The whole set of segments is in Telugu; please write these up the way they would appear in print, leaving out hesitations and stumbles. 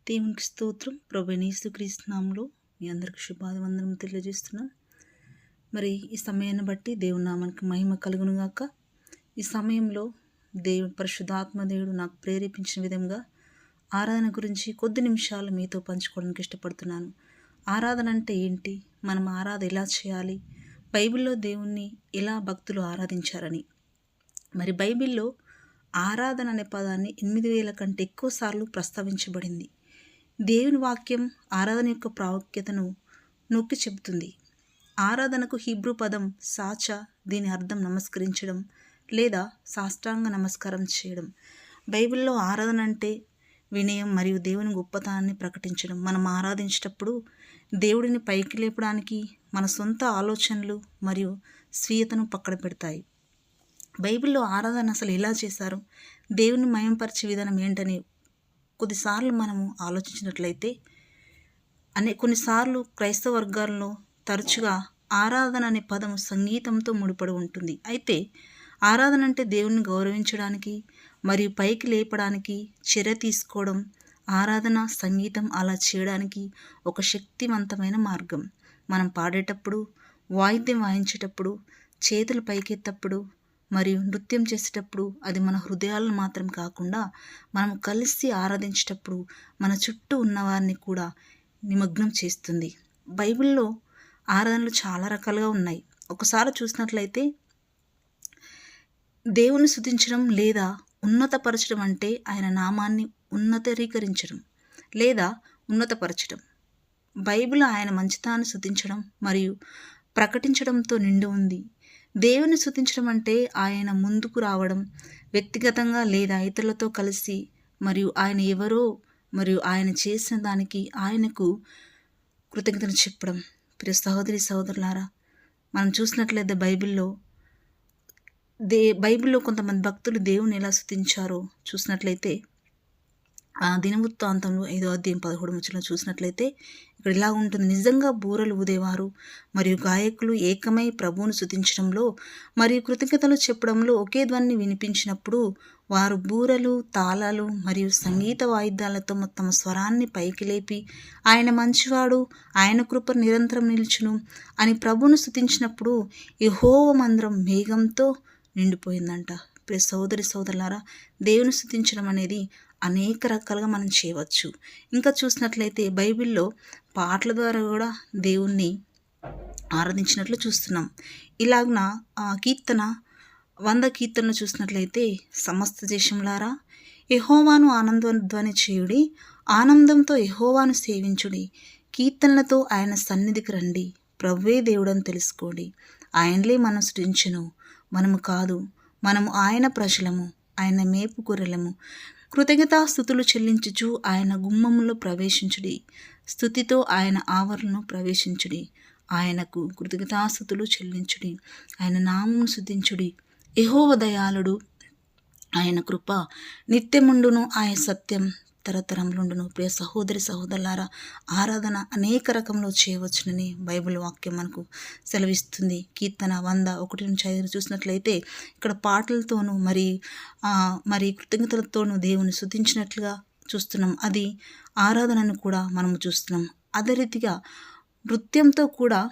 దేవునికి స్తోత్రం. ప్రభువైన యేసుక్రీస్తు నామములో మీ అందరికి శుభాభివందనం తెలియజేస్తున్నాం. మరి ఈ సమయాన్ని బట్టి దేవుని నామానికి మహిమ కలుగును గాక. ఈ సమయంలో దేవుని పరిశుద్ధాత్మ దేవుడు నాకు ప్రేరేపించిన విధంగా ఆరాధన గురించి కొద్ది నిమిషాలు మీతో పంచుకోవడానికి ఇష్టపడుతున్నాను. ఆరాధన అంటే ఏంటి? మనం ఆరాధన ఎలా చేయాలి? బైబిల్లో దేవుణ్ణి ఎలా భక్తులు ఆరాధించారని. మరి బైబిల్లో ఆరాధన అనే పదాన్ని 8,000 కంటే ఎక్కువ సార్లు ప్రస్తావించబడింది. దేవుని వాక్యం ఆరాధన యొక్క ప్రాముఖ్యతను నొక్కి చెబుతుంది. ఆరాధనకు హీబ్రూ పదం సాచా, దీని అర్థం నమస్కరించడం లేదా సాష్టాంగ నమస్కారం చేయడం. బైబిల్లో ఆరాధన అంటే వినయం మరియు దేవుని గొప్పతనాన్ని ప్రకటించడం. మనం ఆరాధించేటప్పుడు దేవుడిని పైకి లేపడానికి మన సొంత ఆలోచనలు మరియు స్వీయతను పక్కన పెడతాయి. బైబిల్లో ఆరాధన అసలు ఎలా చేశారు, దేవుని మయంపరిచే విధానం ఏంటని కొద్దిసార్లు మనము ఆలోచించినట్లయితే కొన్నిసార్లు క్రైస్తవ వర్గాల్లో తరచుగా ఆరాధన అనే పదం సంగీతంతో ముడిపడి ఉంటుంది. అయితే ఆరాధన అంటే దేవుణ్ణి గౌరవించడానికి మరియు పైకి లేపడానికి చర్య తీసుకోవడం. ఆరాధన సంగీతం అలా చేయడానికి ఒక శక్తివంతమైన మార్గం. మనం పాడేటప్పుడు, వాయిద్యం వాయించేటప్పుడు, చేతులు పైకెత్తప్పుడు మరియు నృత్యం చేసేటప్పుడు అది మన హృదయాలను మాత్రం కాకుండా మనం కలిసి ఆరాధించేటప్పుడు మన చుట్టూ ఉన్నవారిని కూడా నిమగ్నం చేస్తుంది. బైబిల్లో ఆరాధనలు చాలా రకాలుగా ఉన్నాయి. ఒకసారి చూసినట్లయితే దేవుని స్తుతించడం లేదా ఉన్నతపరచడం అంటే ఆయన నామాన్ని ఉన్నతీకరించడం లేదా ఉన్నతపరచడం. బైబిల్ ఆయన మంచితనాన్ని స్తుతించడం మరియు ప్రకటించడంతో నిండి ఉంది. దేవుని స్తుతించడం అంటే ఆయన ముందుకు రావడం, వ్యక్తిగతంగా లేదా ఇతరులతో కలిసి మరియు ఆయన ఎవరో మరియు ఆయన చేసిన దానికి ఆయనకు కృతజ్ఞతలు చెప్పడం. ప్రియ సహోదరి సహోదరులారా, మనం చూసినట్లయితే బైబిల్లో కొంతమంది భక్తులు దేవుని ఎలా స్తుతించారో చూసినట్లయితే దినవృత్తాంతంలో 5వ అధ్యాయం 13వ వచనంలో చూసినట్లయితే ఇక్కడ ఇలా ఉంటుంది: నిజంగా బూరలు ఊదేవారు మరియు గాయకులు ఏకమై ప్రభువును స్తుతించడంలో మరియు కృతజ్ఞతలు చెప్పడంలో ఒకే ధ్వని వినిపించినప్పుడు వారు బూరలు, తాళాలు మరియు సంగీత వాయిద్యాలతో తమ స్వరాన్ని పైకి లేపి ఆయన మంచివాడు, ఆయన కృప నిరంతరం నిలుచును అని ప్రభువును స్తుతించినప్పుడు యెహోవా మందిరం మేఘంతో నిండిపోయిందంట. ప్రియ సోదరి సోదరులారా, దేవుని స్తుతించడం అనేది అనేక రకాలుగా మనం చేయవచ్చు. ఇంకా చూసినట్లయితే బైబిల్లో పాటల ద్వారా కూడా దేవుణ్ణి ఆరాధించినట్లు చూస్తున్నాం. ఇలాగున 100 కీర్తనలు చూసినట్లయితే సమస్త దేశంలారా యెహోవాను ఆనందధ్వని చేయుడి, ఆనందంతో యెహోవాను సేవించుడి, కీర్తనలతో ఆయన సన్నిధికి రండి, ప్రభువే దేవుడని తెలుసుకోండి, ఆయనలే మనం సృజించును, మనము కాదు, మనము ఆయన ప్రజలము, ఆయన మేపు గొర్రెలము. కృతజ్ఞతాస్తుతులు చెల్లించుచు ఆయన గుమ్మములో ప్రవేశించుడి, స్తుతితో ఆయన ఆవరణను ప్రవేశించుడి, ఆయనకు కృతజ్ఞతాస్తుతులు చెల్లించుడి, ఆయన నామమును స్తుతించుడి. యెహోవా దయాళుడు, ఆయన కృప నిత్యముండును, ఆయన సత్యం తరతరములుండును. ప్రియ సహోదరి సహోదరులారా, ఆరాధన అనేక రకంలో చేయవచ్చునని బైబిల్ వాక్యం మనకు సెలవిస్తుంది. కీర్తన 100:1-5 చూసినట్లయితే ఇక్కడ పాటలతోనూ మరి కృతజ్ఞతలతోనూ దేవుని స్తుతించినట్లుగా చూస్తున్నాం. అది ఆరాధనను కూడా మనము చూస్తున్నాం. అదే రీతిగా నృత్యంతో కూడా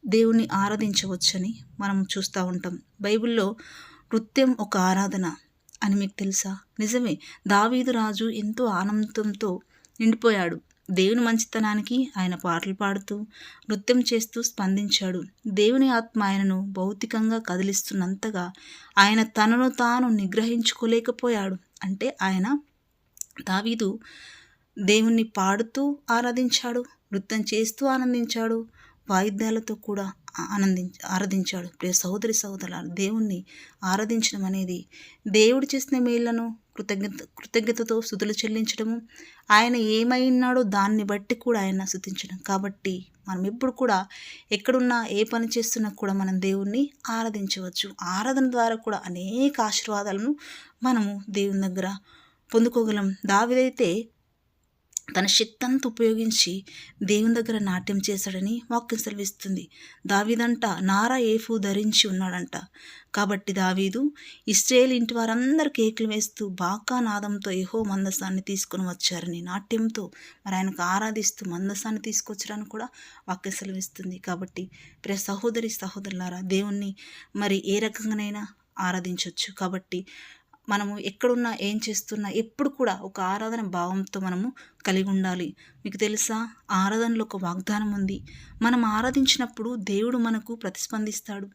దేవుని ఆరాధించవచ్చని మనం చూస్తూ ఉంటాం. బైబిల్లో నృత్యం ఒక ఆరాధన అని మీకు తెలుసా? నిజమే. దావీదు రాజు ఎంతో ఆనందంతో నిండిపోయాడు. దేవుని మంచితనానికి ఆయన పాటలు పాడుతూ నృత్యం చేస్తూ స్పందించాడు. దేవుని ఆత్మ ఆయనను భౌతికంగా కదిలిస్తున్నంతగా ఆయన తనను తాను నిగ్రహించుకోలేకపోయాడు. అంటే దావీదు దేవుణ్ణి పాడుతూ ఆరాధించాడు, నృత్యం చేస్తూ ఆనందించాడు, వాయిద్యాలతో కూడా ఆరాధించాడు. ప్రియ సహోదరి సహోదరులారా, దేవుణ్ణి ఆరాధించడం అనేది దేవుడు చేసిన మేళ్లను కృతజ్ఞతతో స్తుతులు చెల్లించడము, ఆయన ఏమైనాడో దాన్ని బట్టి కూడా ఆయన స్తుతించడం. కాబట్టి మనం ఎప్పుడు కూడా ఎక్కడున్నా ఏ పని చేస్తున్నా కూడా మనం దేవుణ్ణి ఆరాధించవచ్చు. ఆరాధన ద్వారా కూడా అనేక ఆశీర్వాదాలను మనము దేవుని దగ్గర పొందుకోగలం. దావీదైతే తన శక్తి అంతా ఉపయోగించి దేవుని దగ్గర నాట్యం చేశాడని వాక్యం సెలవిస్తుంది. దావీదంట నారా ఏఫు ధరించి ఉన్నాడంట. కాబట్టి దావీదు ఇశ్రాయేలు ఇంటి వారందరూ కేకలు వేస్తూ బాకా నాదంతో యెహోవా మందసాన్ని తీసుకొని వచ్చారని నాట్యంతో మరి ఆయనకు ఆరాధిస్తూ మందసాన్ని తీసుకొచ్చారని కూడా వాక్యం సెలవిస్తుంది. కాబట్టి ప్రియ సహోదరి సహోదరులారా, దేవుణ్ణి మరి ఏ రకంగానైనా ఆరాధించవచ్చు. కాబట్టి మనము ఎక్కడున్నా ఏం చేస్తున్నా ఎప్పుడు కూడా ఒక ఆరాధన భావంతో మనము కలిగి ఉండాలి. మీకు తెలుసా, ఆరాధనలో ఒక వాగ్దానం ఉంది. మనం ఆరాధించినప్పుడు దేవుడు మనకు ప్రతిస్పందిస్తాడు.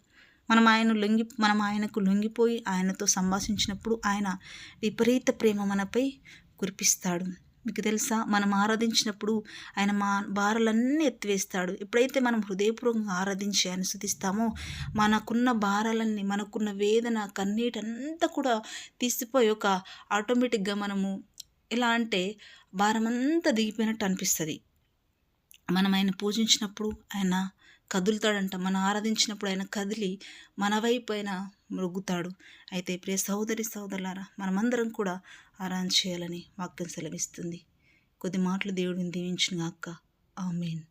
మనం ఆయనకు లొంగిపోయి ఆయనతో సంభాషించినప్పుడు ఆయన విపరీత ప్రేమ మనపై కురిపిస్తాడు. మీకు తెలుసా, మనం ఆరాధించినప్పుడు ఆయన మా భారాలన్నీ ఎత్తివేస్తాడు. ఎప్పుడైతే మనం హృదయపూర్వకంగా ఆరాధించి ఆయన స్తుతిస్తామో మనకున్న భారాలన్నీ, మనకున్న వేదన కన్నీటంతా కూడా తీసిపోయి ఒక ఆటోమేటిక్గా మనము ఎలా అంటే భారమంతా దిగిపోయినట్టు అనిపిస్తుంది. మనం ఆయన పూజించినప్పుడు ఆయన కదులుతాడంట. మనం ఆరాధించినప్పుడు ఆయన కదిలి మన వైపు ఆయన మృగ్గుతాడు. అయితే ప్రియ సహోదరి సహోదరులారా, మనమందరం కూడా ఆరాధన చేయాలని వాక్యం సెలవిస్తుంది. కొద్ది మాటలు దేవుడిని దీవించును గాక. ఆమేన్.